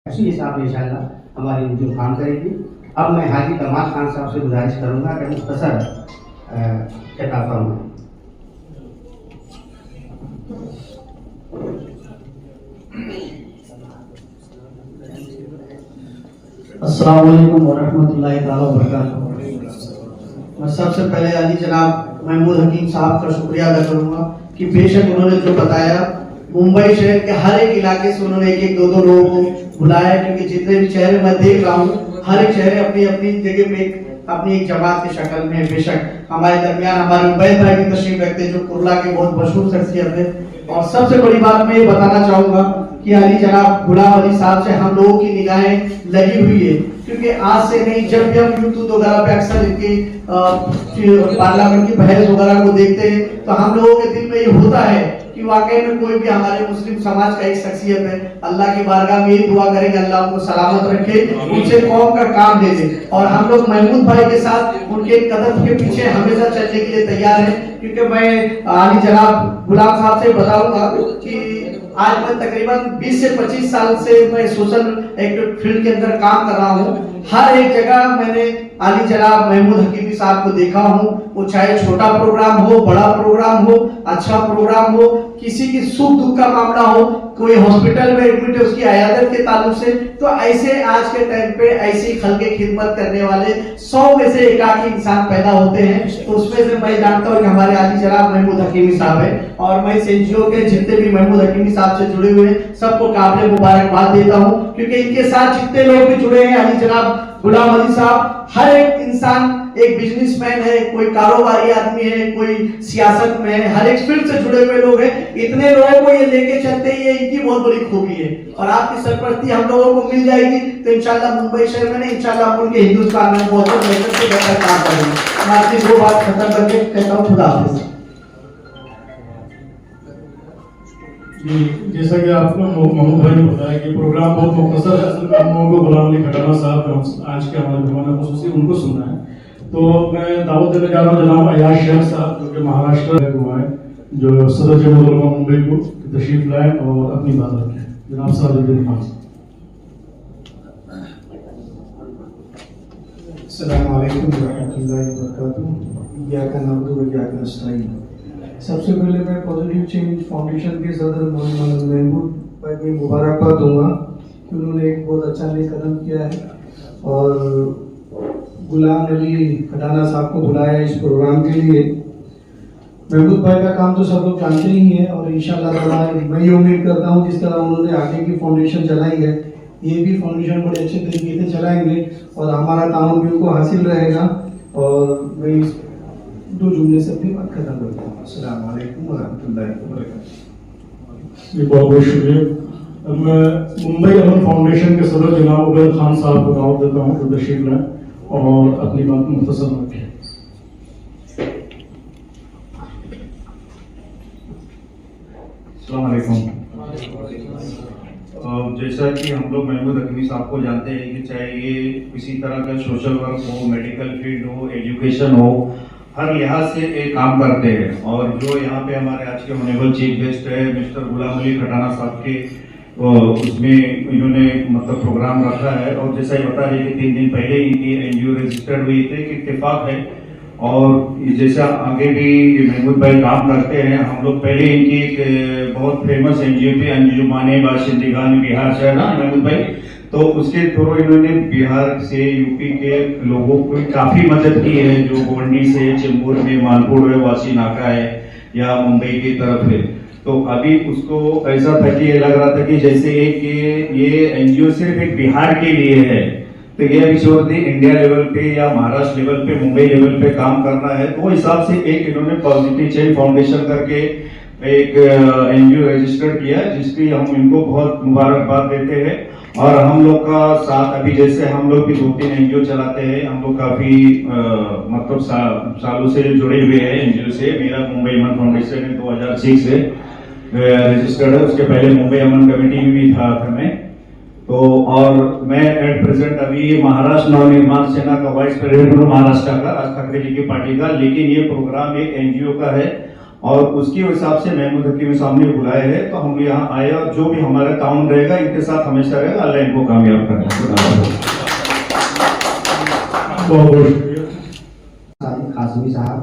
अच्छी हिसाब इंशाअल्लाह हमारी जो काम करेगी। अब मैं हाजी कमाल खान साहब से गुजारिश करूँगा कि मुख्तसर खिताब फरमाएं। अस्सलाम वालेकुम वरहमतुल्लाहि ताला वबरकातुहू। मैं सबसे पहले अली जनाब महमूद हकीम साहब का शुक्रिया अदा करूँगा कि बेशक उन्होंने जो बताया, मुंबई शहर के हर एक इलाके से उन्होंने एक दो लोगों को बुलाया, क्योंकि जितने भी चेहरे मैं देख रहा हूँ हर एक चेहरे अपनी अपनी जगह पे अपनी एक जमात की शक्ल में। बेशक हमारे दरमियान हमारे उबैद भाई की तशरीफ रखते हैं जो कुर्ला के बहुत मशहूर शख्सियत है। और सबसे बड़ी बात मैं ये बताना चाहूँगा कि अली जनाब गुलाम अली साहब से हम लोगों की निगाहें लगी हुई है, क्योंकि आज से नहीं, जब भी हम यूट्यूब वगैरह पे अक्सर इनकी पार्लियामेंट की बहस वगैरह को देखते हैं तो हम लोगों के दिल में ये होता है कि वाकई में कोई भी हमारे मुस्लिम समाज का एक शख्सियत है। अल्लाह की बारगाह में दुआ करेंगे अल्लाह उनको सलामत रखे, उनसे कौम का काम दे दे। और हम लोग महमूद भाई के साथ उनके कदम के पीछे हमेशा चलने के लिए तैयार हैं, क्योंकि मैं अली जनाब गुलाम साहब से बताऊंगा कि आज मैं तकरीबन 20 से 25 साल से मैं सोशल एक फील्ड के अंदर काम कर रहा हूँ। हर एक जगह मैंने अली जनाब महमूद हकीमी साहब को देखा हूँ, वो चाहे छोटा प्रोग्राम हो, बड़ा प्रोग्राम हो, अच्छा प्रोग्राम हो, किसी की सुख दुख का मामला हो, कोई हॉस्पिटल में एडमिट है उसकी अयादत के ताल्लुक से, तो ऐसे आज के टाइम पे ऐसी खल्के खिदमत करने वाले 100 में से एकाकी इंसान पैदा होते हैं। तो उसमें से मैं जानता हूँ कि हमारे अली जनाब महमूद हकीमी साहब है, और मैं इस एनजीओ के जितने भी महमूद हकीमी साहब से जुड़े हुए हैं सबको काबिल मुबारकबाद देता हूँ, क्योंकि इनके साथ जितने लोग भी जुड़े हैं, अली जनाब गुलाम अली साहब, हर एक इंसान एक बिजनेसमैन है, कोई कारोबारी आदमी है, कोई सियासत में है, हर एक फील्ड से जुड़े हुए लोग हैं। इतने लोगों को ये लेके चलते हैं, ये इनकी बहुत बड़ी खूबी है। और आपकी सरपरस्ती हम लोगों को मिल जाएगी तो इंशाल्लाह मुंबई शहर में नहीं, इंशाल्लाह हम उनके हिंदुस्तान में बहुत मेहनत से बेहतर काम करेंगे। मैं अपनी दो बात खत्म करके कहता हूँ खुदा हाफिज़। जी, जैसा कि आपने महमूद भाई ने बताया कि प्रोग्राम बहुत मुख्तसर है, असल में हम लोगों को गुलाम अली खटाना साहब आज के हमारे मेहमान खुसूसी उनको सुनना है, तो मैं दावत देने जा रहा हूँ जनाब अयाज शेख साहब जो कि महाराष्ट्र में हुआ है, जो सदर जमहूर उलमा मुंबई को तशरीफ लाए और अपनी बात रखें। जनाब सादुद्दीन खान। अस्सलामु अलैकुम रहमतुल्लाहि व बरकातुहू। इय्याका नअबुदु व इय्याका नस्तईन। सबसे पहले मैं पॉजिटिव चेंज फाउंडेशन के सदर मोहम्मद महमूद भाई को मुबारकबाद दूंगा कि उन्होंने एक बहुत अच्छा नया कदम किया है और गुलाम अली खटाना साहब को बुलाया इस प्रोग्राम के लिए। महमूद भाई का काम तो सब लोग जानते ही हैं, और इंशाल्लाह ताला मैं ये उम्मीद करता हूँ जिस तरह उन्होंने आगे की फाउंडेशन चलाई है, ये भी फाउंडेशन बड़े अच्छे तरीके से चलाएंगे और हमारा ताउन भी उनको हासिल रहेगा। और मैं इस 2 जुमले से अपनी बात खत्म करता हूँ। अस्सलाम वालेकुम व रहमतुल्लाहि व बरकातुहू। बहुत बहुत शुक्रिया। अब मैं मुंबई अमन फाउंडेशन के सदर जनाब उबैद खान साहब को दावत देता हूँ तो तशरीफ लाएं और अपनी बात मुख्तसर रखें। अस्सलाम वालेकुम। जैसा कि हम लोग महमूद हकीमी साहब को जानते हैं कि चाहे ये किसी तरह का सोशल वर्क हो, मेडिकल फील्ड हो, एजुकेशन हो, हर लिहाज से एक काम करते हैं। और जो यहाँ पे हमारे आज के ऑनरेबल चीफ गेस्ट है मिस्टर गुलाम अली खटाना साहब के, उसमें इन्होंने मतलब प्रोग्राम रखा है। और जैसा ही बता रहे कि 3 दिन पहले इनकी एनजीओ रजिस्टर्ड हुई थी, कि इत्तेफाक है। और जैसा आगे भी महमूद भाई काम करते हैं, हम लोग पहले इनकी एक बहुत फेमस एनजीओ थी अंजुमाने बाशिंदगान बिहार से, है ना महमूद भाई, तो उसके थ्रू इन्होंने बिहार से यूपी के लोगों को काफ़ी मदद की है, जो गोंडी से चेंबूर में मानपुर है, वासी नाका है या मुंबई की तरफ है। तो अभी उसको ऐसा था कि ये लग रहा था कि जैसे एक ये एनजीओ सिर्फ एक बिहार के लिए है, तो ये अभी छोड़ दी इंडिया लेवल पे या महाराष्ट्र लेवल पे, मुंबई लेवल पे काम करना है। तो हिसाब से एक इन्होंने पॉजिटिव चेंज फाउंडेशन करके एक एनजीओ रजिस्टर किया, जिसकी हम इनको बहुत मुबारकबाद देते हैं। और हम लोग का साथ अभी जैसे हम लोग भी 2-3 एनजीओ चलाते हैं, हम लोग काफी मतलब सालों से जुड़े हुए हैं एनजीओ से। मेरा मुंबई अमन फाउंडेशन 2006 से रजिस्टर्ड है, उसके पहले मुंबई अमन कमेटी में भी था मैं। तो और मैं एट प्रेजेंट अभी महाराष्ट्र नवनिर्माण सेना का वाइस प्रेसिडेंट हूँ, महाराष्ट्र का राज ठाकरे जी की पार्टी का। लेकिन ये प्रोग्राम एक एनजीओ का है और उसके हिसाब से महमूद हकीमी साहब ने बुलाए हैं, तो हम यहाँ आए और जो भी हमारा ताउन रहेगा इनके साथ हमेशा रहेगा। अल्लाह इनको कामयाब करेगा। बहुत बहुत शुक्रिया। साजिद कासमी साहब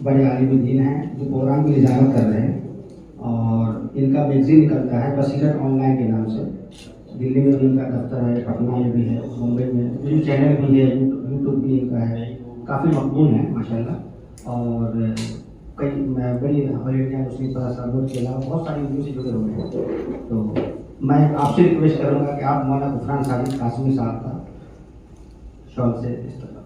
बड़े आलिम दीन हैं जो प्रोग्राम की निजामत कर रहे हैं और इनका मैगजीन निकलता है बसीरत ऑनलाइन के नाम से। दिल्ली में भी इनका दफ्तर है, पटना में भी है, मुंबई में भी चैनल भी है, यूट्यूब भी इनका है, काफ़ी मकबूल है माशाल्लाह। और कई बड़ी ऑल इंडिया मुस्लिम परासरगोट के अलावा बहुत सारी वीडियो से जुड़े हुए हैं। तो मैं आपसे रिक्वेस्ट करूँगा कि आप मौलाना गुफरान साजिद कासमी साहब का शौक से इस्तेमाल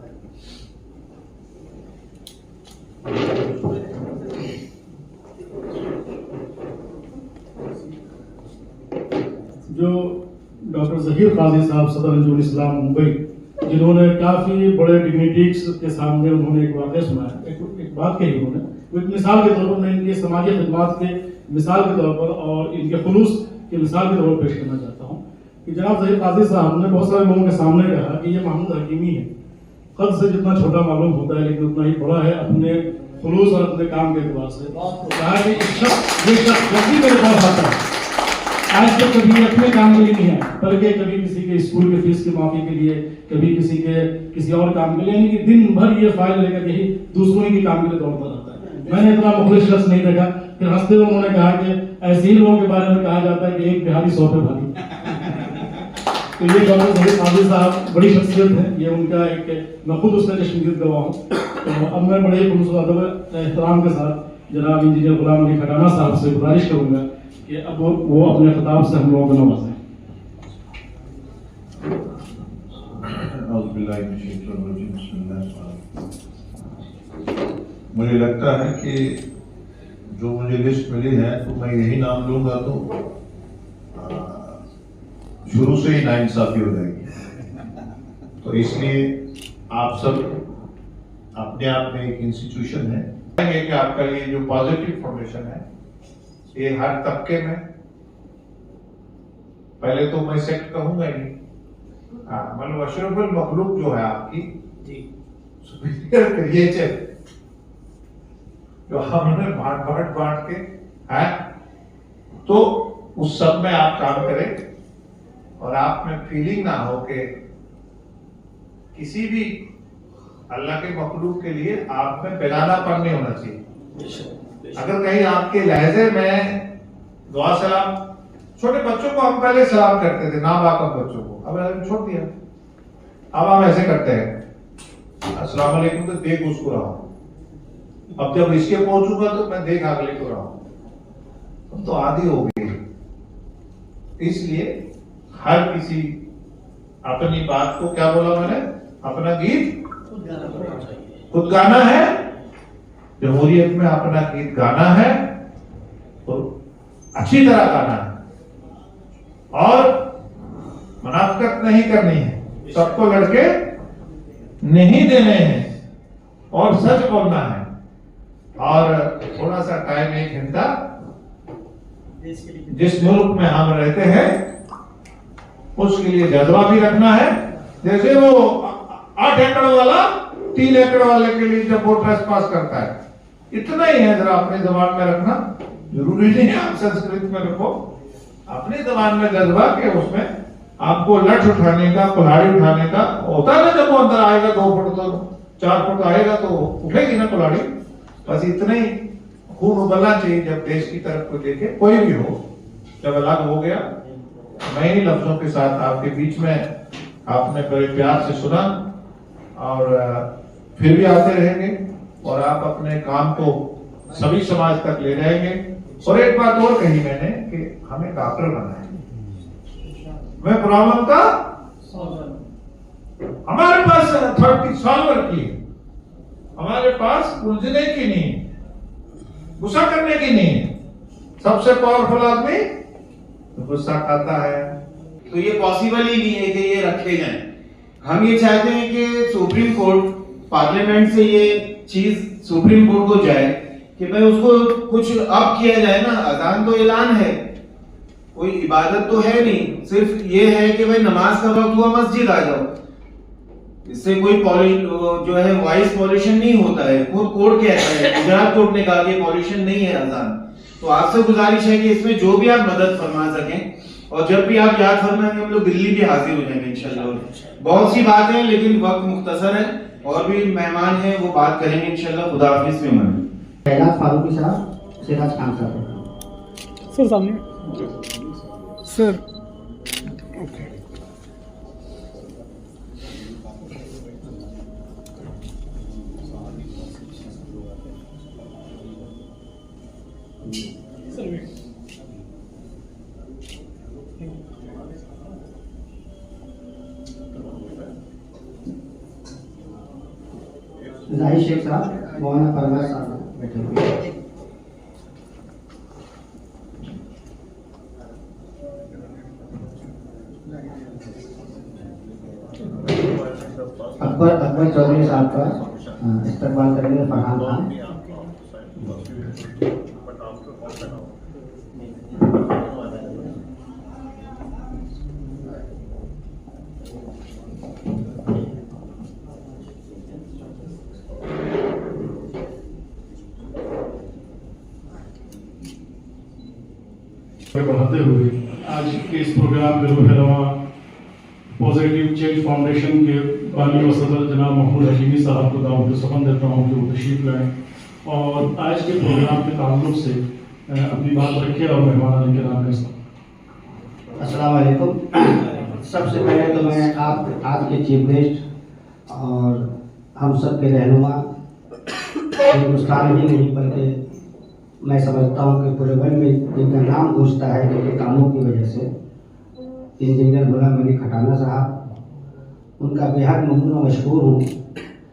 जो डॉक्टर ज़हीर काजी साहब सदर अंजुमन इस्लाम मुंबई, जिन्होंने काफ़ी बड़े डिग्निटीज के सामने उन्होंने एक वाक़या सुनाया, एक बात कही उन्होंने, वो एक मिसाल के तौर पर मैं इनके समाजी खिदमात के मिसाल के तौर पर और इनके खुलूस के मिसाल के तौर पर पेश करना चाहता हूँ कि जनाब ज़हीर काजी साहब ने बहुत सारे लोगों के सामने कहा कि ये महमूद हकीमी है, कद से जितना छोटा मालूम होता है लेकिन उतना ही बड़ा है अपने खुलूस और अपने काम के एतबार से। कहा कि ये शख्स जब भी मेरे पास आता है आज तक कभी अपने काम के लिए नहीं आया, बल्कि कभी किसी के स्कूल के फीस की माफी के लिए, कभी किसी और काम के लिए, यानी कि दिन भर ये फाइल लेकर यही दूसरों के काम के लिए दौड़ता रहता है। मैंने इतना मुखलिस शख्स नहीं देखा। फिर हंसते हुए उन्होंने कहा कि ऐसे ही लोगों के बारे में कहा जाता है कि एक बिहारी 100 पे भारी। तो ये डॉक्टर ज़हीर काजी साहब बड़ी शख्सियत है, ये उनका एक मैं खुद उसका चश्मदीद गवाह हूँ। तो अब मैं बड़े खुलूस एहतराम के साथ जनाब इंजीनियर गुलाम अली खटाना साहब से गुजारिश करूँगा कि अब वो अपने खिताब से हम लोगों को नवाजें। मुझे लगता है कि जो मुझे लिस्ट मिली है तो मैं यही नाम लूंगा तो शुरू से ही नाइंसाफी हो जाएगी। तो इसलिए आप सब अपने आप में एक इंस्टीट्यूशन है कि आपका ये जो पॉजिटिव फाउंडेशन है ये हर तबके में, पहले तो मैं सेक्ट कहूंगा ही, मतलब अशरफुल मखलूक जो है आपकी सुपीरियर क्रिएचर जो हमने बांट के है, तो उस सब में आप काम करें और आप में फीलिंग ना हो कि किसी भी अल्लाह के मखलूक के लिए आप में बेगानापन नहीं होना चाहिए। अगर कहीं आपके लहजे में दुआ सलाम, छोटे बच्चों को हम पहले सलाम करते थे नाबाकब बच्चों को, अब हमने छोड़ दिया। अब हम ऐसे करते हैं अस्सलाम वालेकुम तो देख उसको रहा हूं, अब जब इसके पहुंचूंगा तो मैं देख अगले को रहा हूं, तो आदि हो गई। इसलिए हर किसी अपनी बात को, क्या बोला मैंने, अपना गीत खुद गाना है। जमहूरियत में अपना गीत गाना है तो अच्छी तरह गाना है और मुनाफिकत नहीं करनी है, सबको लड़के नहीं देने हैं और सच बोलना है। और थोड़ा सा टाइम, 1 घंटा जिस मुल्क में हम रहते हैं उसके लिए जज्बा भी रखना है। जैसे वो 8 एकड़ वाला 3 एकड़ वाले के लिए जब वो ट्रेस पास करता है, इतना ही है, जरा अपनी जबान में रखना। जरूरी नहीं है आप संस्कृत में रखो, अपनी जबान में जज्बा के उसमें आपको लठ उठाने का, कुल्हाड़ी उठाने का होता है ना। जब वो अंदर आएगा 2 फुट तो 4 फुट आएगा तो उठेगी ना कुल्हाड़ी। बस इतना ही खून उबलना चाहिए जब देश की तरफ को देखे, कोई भी हो। जब अलग हो गया, मैं ही लफ्जों के साथ आपके बीच में, आपने बड़े प्यार से सुना और फिर भी आते रहेंगे और आप अपने काम को सभी समाज तक ले जाएंगे। और एक बात और कही मैंने कि हमें डॉक्टर बनना है, मैं प्रॉब्लम का, हमारे पास 30 सॉल्वर की है, हमारे पास उलझने की नहीं, गुस्सा करने की नहीं है। सबसे पावरफुल आदमी तो गुस्सा खाता है। तो ये पॉसिबल ही नहीं है कि ये रखे जाएं। हम ये चाहते हैं कि सुप्रीम कोर्ट, पार्लियामेंट से ये चीज सुप्रीम कोर्ट को जाए कि भाई उसको कुछ अब किया जाए ना। अजान तो ऐलान है, कोई इबादत तो है नहीं, सिर्फ ये है कि भाई नमाज का वक्त हुआ मस्जिद आ जाओ। इससे कोई जो है वॉइस पॉल्यूशन नहीं होता है। खुद कोर्ट कहता है, गुजरात कोर्ट ने कहा कि पॉल्यूशन नहीं है अजान। तो आपसे गुजारिश है कि इसमें जो भी आप मदद फरमा सकें, और जब भी आप याद फरमाएंगे हम लोग दिल्ली भी हाजिर हो जाएंगे इंशाल्लाह। बहुत सी बातें हैं लेकिन वक्त मुख्तसर है, और भी मेहमान हैं वो बात करेंगे इंशाल्लाह। खुदा हाफिज में मन कैलाश फारूकी साहब, सिराज खान साहब। सर सामने सर। ओके जाहिर शेख साहब, मौलाना परवाज साहब बैठे हुए हैं। अकबर चौधरी साहब का इस्तेमाल करेंगे फरहान खान। बढ़ाते हुए आज के इस प्रोग्राम में रूह पॉजिटिव चेंज फाउंडेशन के बानी व सदर जनाब महमूद हकीमी साहब को दावत सफन देता हूँ कि वो तशरीफ लाएँ और आज के प्रोग्राम के ताल्लुक से अपनी बात रखें और मेहमान के नाम कर। अस्सलाम वालेकुम। सबसे पहले तो मैं आज के चीफ गेस्ट और हम सब के रहनुमा हिंदुस्तान ही नहीं बल्कि मैं समझता हूँ कि पूरे वर्ल्ड में जिनका नाम गूंजता है जिनके कामों की वजह से, इंजीनियर गुलाम अली खटाना साहब, उनका बेहद ममनून और मशहूर हूँ।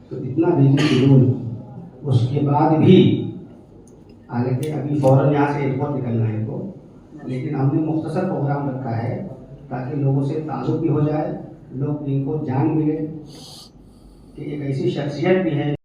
तो इतना बिजली शेड्यूल उसके बाद भी, हालांकि अभी फ़ौरन यहाँ से एयरपोर्ट निकलना है इनको, लेकिन हमने मुख्तसर प्रोग्राम रखा है ताकि लोगों से ताल्लुक़ भी हो जाए, लोग इनको जान मिले कि एक ऐसी शख्सियत भी है